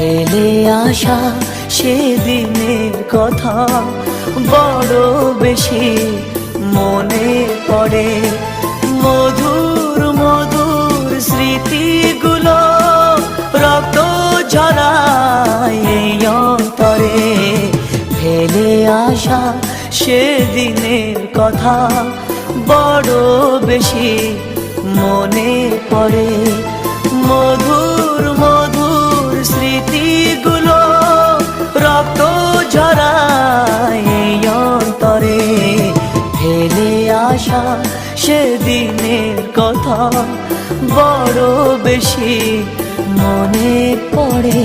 ফেলে আসা সেদিনের কথা বড় বেশি মনে পড়ে। মধুর মধুর স্মৃতিগুলো রক্ত ঝরায় এই অন্তরে। ফেলে আসা সেদিনের কথা বড় বেশি মনে পড়ে। মধুর মধুর স্মৃতিগুলো রক্ত ঝরায় এই অন্তরে। ফেলে আসা সেদিনের কথা বড় বেশি মনে পড়ে।